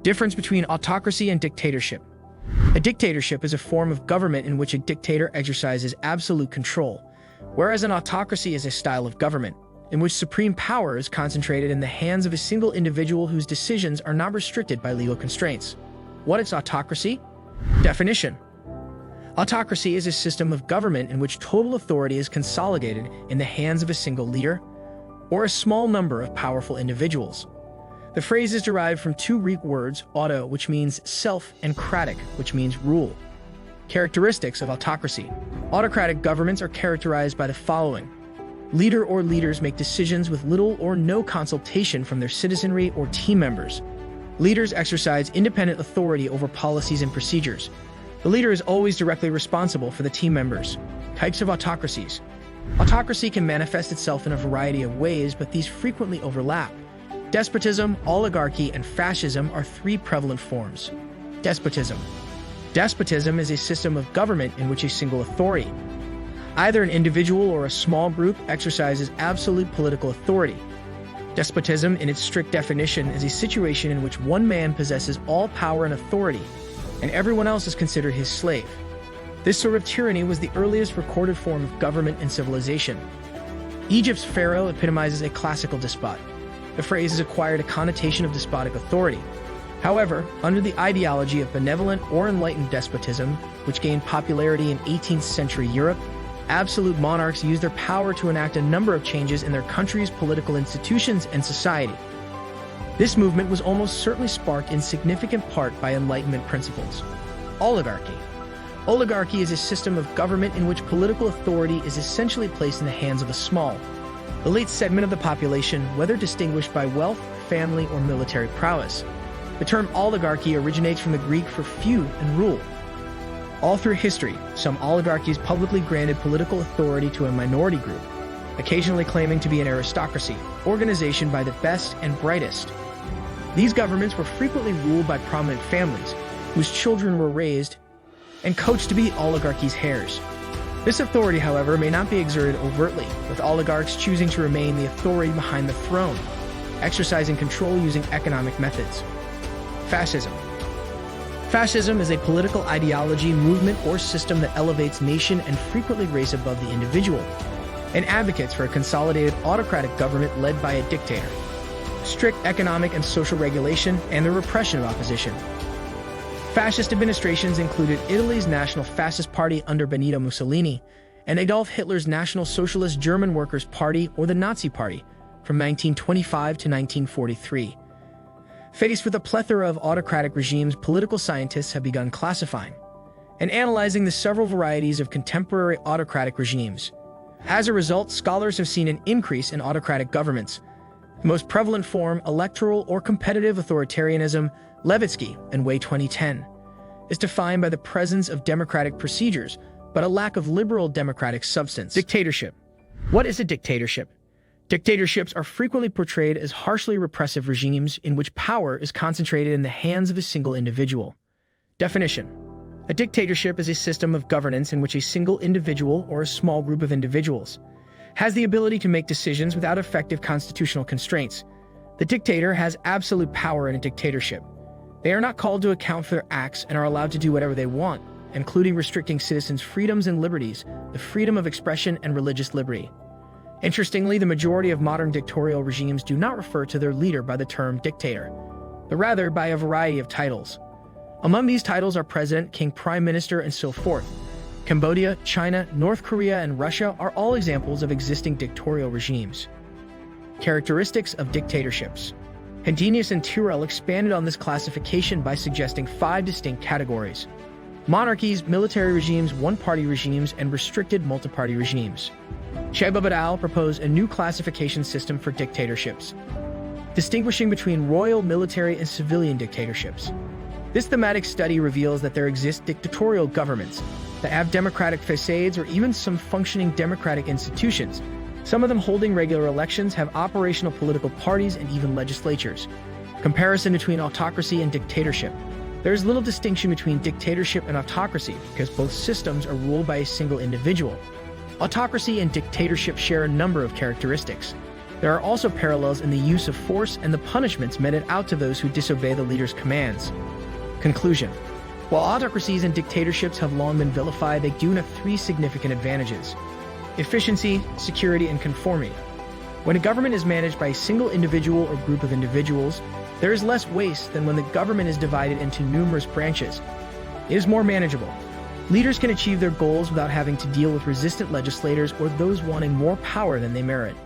Difference between autocracy and dictatorship. A dictatorship is a form of government in which a dictator exercises absolute control, whereas an autocracy is a style of government in which supreme power is concentrated in the hands of a single individual whose decisions are not restricted by legal constraints. What is autocracy? Definition. Autocracy is a system of government in which total authority is consolidated in the hands of a single leader or a small number of powerful individuals. The phrase is derived from two Greek words, auto, which means self, and kratic, which means rule. Characteristics of autocracy. Autocratic governments are characterized by the following. Leader or leaders make decisions with little or no consultation from their citizenry or team members. Leaders exercise independent authority over policies and procedures. The leader is always directly responsible for the team members. Types of autocracies. Autocracy can manifest itself in a variety of ways, but these frequently overlap. Despotism, oligarchy, and fascism are three prevalent forms. Despotism. Despotism is a system of government in which a single authority, either an individual or a small group, exercises absolute political authority. Despotism, in its strict definition, is a situation in which one man possesses all power and authority, and everyone else is considered his slave. This sort of tyranny was the earliest recorded form of government in civilization. Egypt's pharaoh epitomizes a classical despot. The phrase has acquired a connotation of despotic authority. However, under the ideology of benevolent or enlightened despotism, which gained popularity in 18th century Europe, absolute monarchs used their power to enact a number of changes in their country's political institutions and society. This movement was almost certainly sparked in significant part by Enlightenment principles. Oligarchy. Oligarchy is a system of government in which political authority is essentially placed in the hands of a small, elite segment of the population, whether distinguished by wealth, family, or military prowess. The term oligarchy originates from the Greek for feud and rule. All through history, some oligarchies publicly granted political authority to a minority group, occasionally claiming to be an aristocracy, organization by the best and brightest. These governments were frequently ruled by prominent families, whose children were raised and coached to be oligarchy's heirs. This authority, however, may not be exerted overtly, with oligarchs choosing to remain the authority behind the throne, exercising control using economic methods. Fascism. Fascism is a political ideology, movement, or system that elevates nation and frequently race above the individual, and advocates for a consolidated autocratic government led by a dictator, strict economic and social regulation, and the repression of opposition. Fascist administrations included Italy's National Fascist Party under Benito Mussolini and Adolf Hitler's National Socialist German Workers' Party, or the Nazi Party, from 1925 to 1943. Faced with a plethora of autocratic regimes, political scientists have begun classifying and analyzing the several varieties of contemporary autocratic regimes. As a result, scholars have seen an increase in autocratic governments. The most prevalent form, electoral or competitive authoritarianism, Levitsky and Way 2010, is defined by the presence of democratic procedures, but a lack of liberal democratic substance. Dictatorship. What is a dictatorship? Dictatorships are frequently portrayed as harshly repressive regimes in which power is concentrated in the hands of a single individual. Definition. A dictatorship is a system of governance in which a single individual or a small group of individuals has the ability to make decisions without effective constitutional constraints. The dictator has absolute power in a dictatorship. They are not called to account for their acts and are allowed to do whatever they want, including restricting citizens' freedoms and liberties, the freedom of expression and religious liberty. Interestingly, the majority of modern dictatorial regimes do not refer to their leader by the term dictator, but rather by a variety of titles. Among these titles are president, king, prime minister, and so forth. Cambodia, China, North Korea, and Russia are all examples of existing dictatorial regimes. Characteristics of dictatorships. Hendenius and Tyrrell expanded on this classification by suggesting 5 distinct categories: monarchies, military regimes, one-party regimes, and restricted multi-party regimes. Chebab et al. Proposed a new classification system for dictatorships, distinguishing between royal, military, and civilian dictatorships. This thematic study reveals that there exist dictatorial governments that have democratic facades or even some functioning democratic institutions. Some of them holding regular elections, have operational political parties, and even legislatures. Comparison between autocracy and dictatorship. There is little distinction between dictatorship and autocracy because both systems are ruled by a single individual. Autocracy and dictatorship share a number of characteristics. There are also parallels in the use of force and the punishments meted out to those who disobey the leader's commands. Conclusion. While autocracies and dictatorships have long been vilified, they do have three significant advantages: efficiency, security, and conformity. When a government is managed by a single individual or group of individuals, there is less waste than when the government is divided into numerous branches. It is more manageable. Leaders can achieve their goals without having to deal with resistant legislators or those wanting more power than they merit.